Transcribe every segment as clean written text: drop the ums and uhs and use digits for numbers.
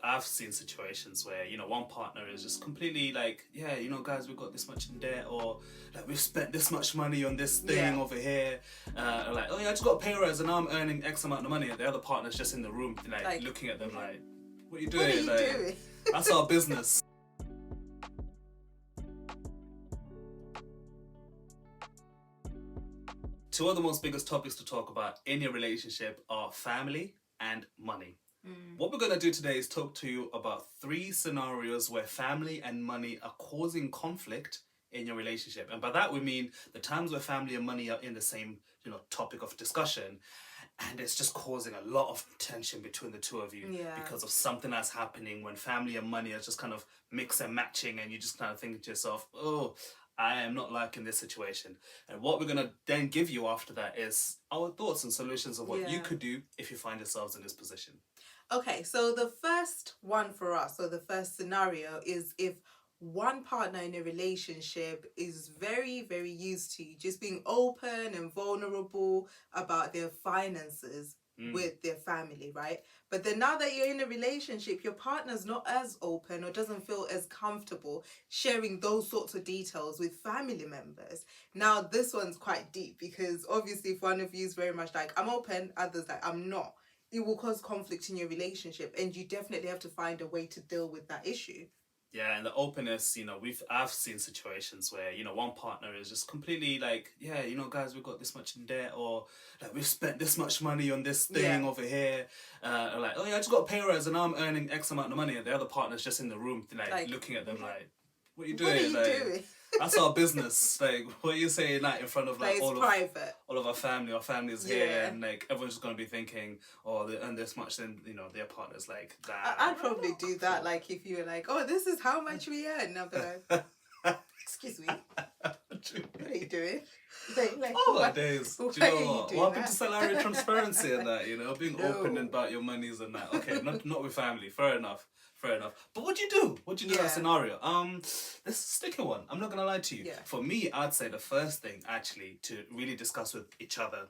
I've seen situations where, one partner is just completely like, yeah, guys, we've got this much in debt, or like we've spent this much money on this thing over here. Or like, oh yeah, I just got a pay rise and now I'm earning X amount of money, and the other partner's just in the room, like looking at them like, what are you doing? What are you doing? That's our business. Two of the most biggest topics to talk about in your relationship are family and money. What we're going to do today is talk to you about 3 scenarios where family and money are causing conflict in your relationship. And by that we mean the times where family and money are in the same, topic of discussion, and it's just causing a lot of tension between the two of you because of something that's happening when family and money are just kind of mix and matching, and you just kind of think to yourself, oh, I am not liking this situation. And what we're going to then give you after that is our thoughts and solutions of what you could do if you find yourselves in this position. Okay, so the first one for us, or the first scenario, is if one partner in a relationship is very, very used to just being open and vulnerable about their finances with their family, right? But then now that you're in a relationship, your partner's not as open or doesn't feel as comfortable sharing those sorts of details with family members. Now, this one's quite deep, because obviously if one of you is very much like, I'm open, others like, I'm not, it will cause conflict in your relationship, and you definitely have to find a way to deal with that issue. Yeah, and the openness, I've seen situations where, one partner is just completely like, yeah, guys, we've got this much in debt, or like we've spent this much money on this thing over here. Or like, oh yeah, I just got a pay rise and now I'm earning X amount of money, and the other partner's just in the room, like looking at them like, what are you doing? What are you doing? That's our business. Like, what are you saying that in front of like all of our family? Our family's here, and like everyone's just gonna be thinking, oh, they earn this much, then their partner's like that. I'd probably do that. Like if you were like, oh, this is how much we earn, I'll be like, excuse me, what are you doing? Like, oh my days! Do you know what happened to salary transparency and that? Being open about your monies and that. Okay, not with family. Fair enough. But what do you do? What do you do in that scenario? This is a sticky one. I'm not gonna lie to you. Yeah. For me, I'd say the first thing actually to really discuss with each other,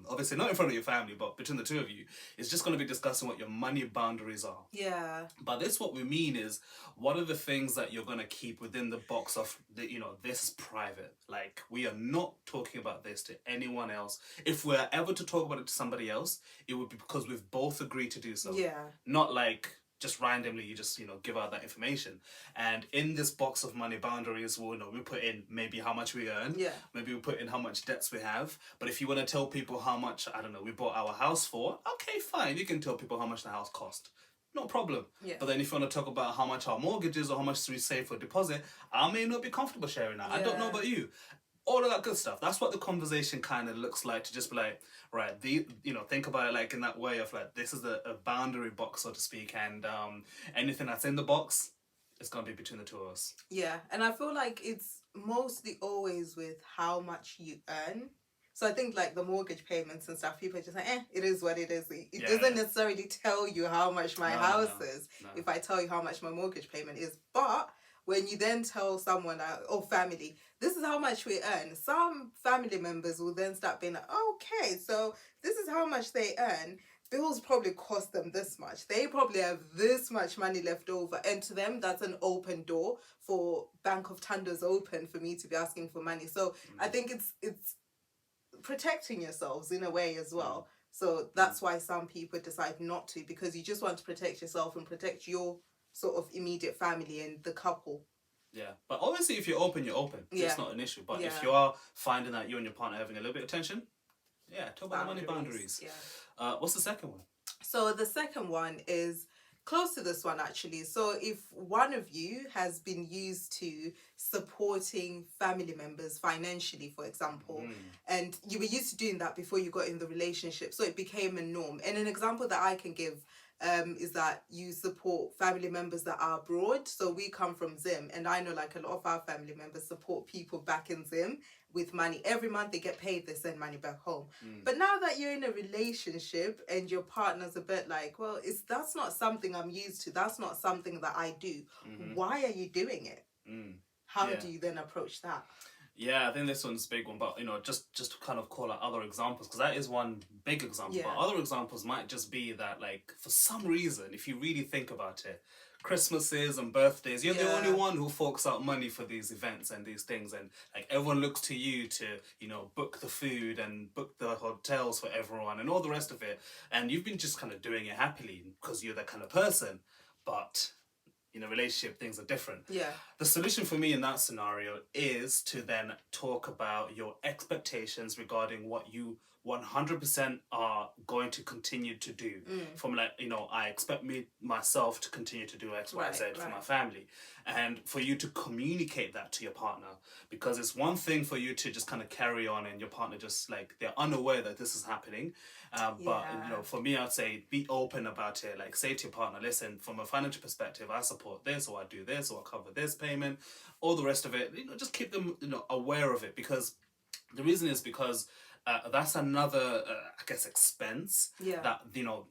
obviously not in front of your family, but between the two of you, is just going to be discussing what your money boundaries are. Yeah. But this, what we mean is, what are the things that you're going to keep within the box of this is private. Like, we are not talking about this to anyone else. If we're ever to talk about it to somebody else, it would be because we've both agreed to do so. Yeah. Not like just randomly you just give out that information. And in this box of money boundaries, we put in maybe how much we earn, maybe we put in how much debts we have. But if you want to tell people how much, I don't know, we bought our house for, okay, fine, you can tell people how much the house cost, no problem. But then if you want to talk about how much our mortgage is or how much we save for deposit, I may not be comfortable sharing that. I don't know about you. All of that good stuff. That's what the conversation kind of looks like, to just be like, right, think about it like in that way of like, this is a boundary box, so to speak, and anything that's in the box, it's going to be between the two of us. Yeah, and I feel like it's mostly always with how much you earn. So I think like the mortgage payments and stuff, people are just like, it is what it is. It doesn't necessarily tell you how much my house is if I tell you how much my mortgage payment is. But when you then tell someone or family, this is how much we earn, some family members will then start being like, okay, so this is how much they earn. Bills probably cost them this much. They probably have this much money left over. And to them, that's an open door for Bank of Tanda's open for me to be asking for money. So I think it's protecting yourselves in a way as well. So that's why some people decide not to, because you just want to protect yourself and protect your sort of immediate family and the couple. Yeah, but obviously if you're open, you're open. It's not an issue. But if you are finding that you and your partner are having a little bit of tension, talk about the money boundaries. Yeah. What's the second one? So the second one is close to this one actually. So if one of you has been used to supporting family members financially, for example, and you were used to doing that before you got in the relationship, so it became a norm. And an example that I can give is that you support family members that are abroad. So we come from Zim, and I know like a lot of our family members support people back in Zim with money. Every month they get paid, they send money back home. But now that you're in a relationship and your partner's a bit like, well, that's not something I'm used to, that's not something that I do. Why are you doing it? How do you then approach that? Yeah, I think this one's a big one, but just to kind of call out other examples, because that is one big example. Yeah. But other examples might just be that, like, for some reason, if you really think about it, Christmases and birthdays, you're the only one who forks out money for these events and these things, and like everyone looks to you to book the food and book the hotels for everyone and all the rest of it, and you've been just kind of doing it happily because you're that kind of person, but in a relationship, things are different. Yeah. The solution for me in that scenario is to then talk about your expectations regarding what you 100% are going to continue to do. From like, I expect myself to continue to do X, Y, Z for my family. And for you to communicate that to your partner, because it's one thing for you to just kind of carry on and your partner just like, they're unaware that this is happening. But for me, I'd say be open about it. Like, say to your partner, listen, from a financial perspective, I support this, or I do this, or I cover this payment, all the rest of it. Just keep them aware of it, because the reason is because that's another, I guess, expense that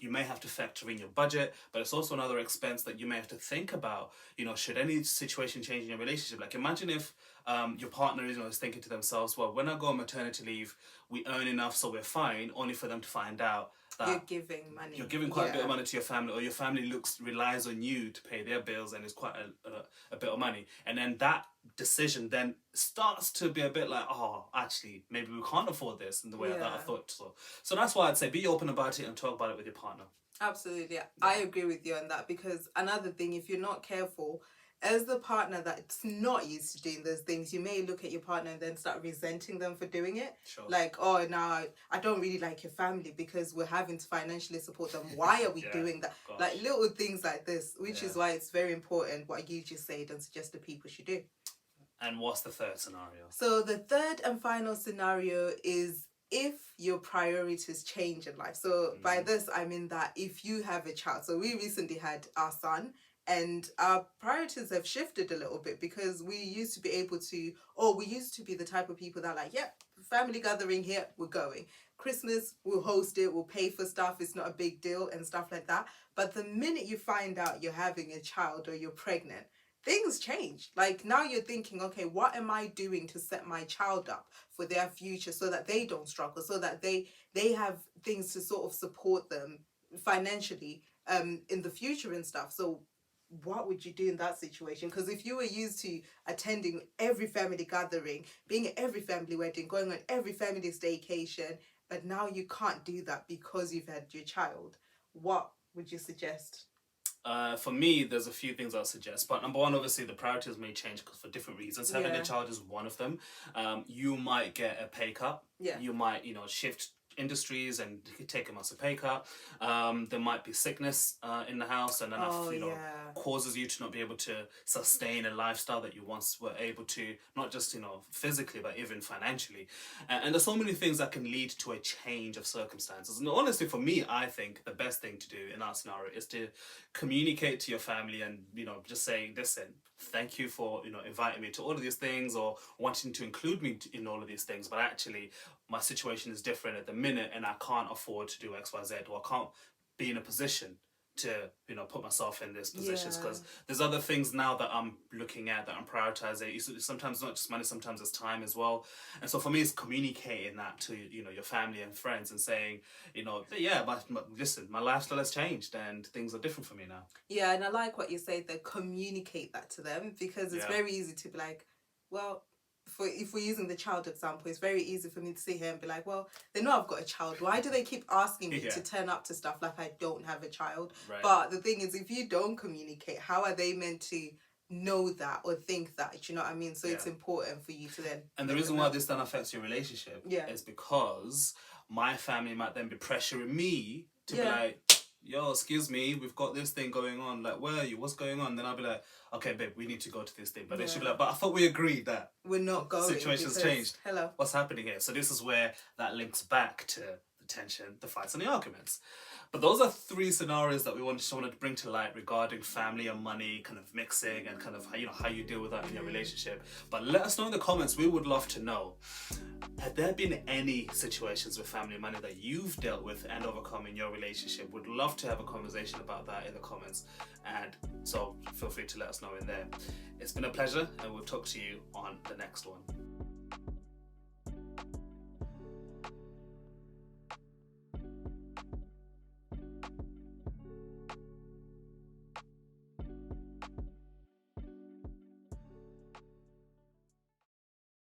you may have to factor in your budget, but it's also another expense that you may have to think about. Should any situation change in your relationship? Like, imagine if your partner is thinking to themselves, well, when I go on maternity leave, we earn enough, so we're fine, only for them to find out that you're giving money. You're giving quite a bit of money to your family, or your family relies on you to pay their bills, and it's quite a bit of money. And then that decision then starts to be a bit like, oh, actually, maybe we can't afford this in the way that I thought so. So that's why I'd say be open about it and talk about it with your partner. Absolutely. I agree with you on that, because another thing, if you're not careful, as the partner that's not used to doing those things, you may look at your partner and then start resenting them for doing it. Sure. Like, oh, no, I don't really like your family because we're having to financially support them. Why are we doing that? Gosh. Like little things like this, which is why it's very important what you just said and suggested people should do. And what's the third scenario? So the third and final scenario is if your priorities change in life. So by this, I mean that if you have a child, so we recently had our son, and our priorities have shifted a little bit, because we used to be able to, or we used to be the type of people that like, yep, family gathering here, we're going. Christmas, we'll host it, we'll pay for stuff, it's not a big deal and stuff like that. But the minute you find out you're having a child or you're pregnant, things change. Like, now you're thinking, okay, what am I doing to set my child up for their future so that they don't struggle, so that they have things to sort of support them financially in the future and stuff. So what would you do in that situation? Because if you were used to attending every family gathering, being at every family wedding, going on every family staycation, but now you can't do that because you've had your child, what would you suggest? For me, there's a few things I'll suggest. But number one, obviously, the priorities may change for different reasons. Having a child is one of them. You might get a pay cut. Yeah. You might, shift industries and take a massive pay cut. There might be sickness in the house, and enough causes you to not be able to sustain a lifestyle that you once were able to, not just physically but even financially. And there's so many things that can lead to a change of circumstances. And honestly, for me, I think the best thing to do in that scenario is to communicate to your family and just say, listen, thank you for inviting me to all of these things, or wanting to include me in all of these things, but actually my situation is different at the minute and I can't afford to do XYZ, or I can't be in a position to put myself in this positions, because there's other things now that I'm looking at, that I'm prioritizing. Sometimes not just money, sometimes it's time as well. And so for me, it's communicating that to your family and friends and saying, listen, my lifestyle has changed and things are different for me now. Yeah, and I like what you say, that communicate that to them, because it's very easy to be like, well, if we're using the child example, it's very easy for me to sit here and be like, well, they know I've got a child. Why do they keep asking me to turn up to stuff like I don't have a child? Right. But the thing is, if you don't communicate, how are they meant to know that or think that? Do you know what I mean? So it's important for you to then... And the reason why this then affects your relationship is because my family might then be pressuring me to be like, yo, excuse me, we've got this thing going on. Like, where are you? What's going on? Then I'll be like, okay, babe, we need to go to this thing. But then she'll be like, but I thought we agreed that we're not going. Situation's changed. Hello. What's happening here? So this is where that links back to the tension, the fights, and the arguments. But those are three scenarios that we wanted to bring to light regarding family and money, kind of mixing, and kind of how you deal with that in your relationship. But let us know in the comments. We would love to know, have there been any situations with family and money that you've dealt with and overcome in your relationship? We'd love to have a conversation about that in the comments. And so feel free to let us know in there. It's been a pleasure, and we'll talk to you on the next one.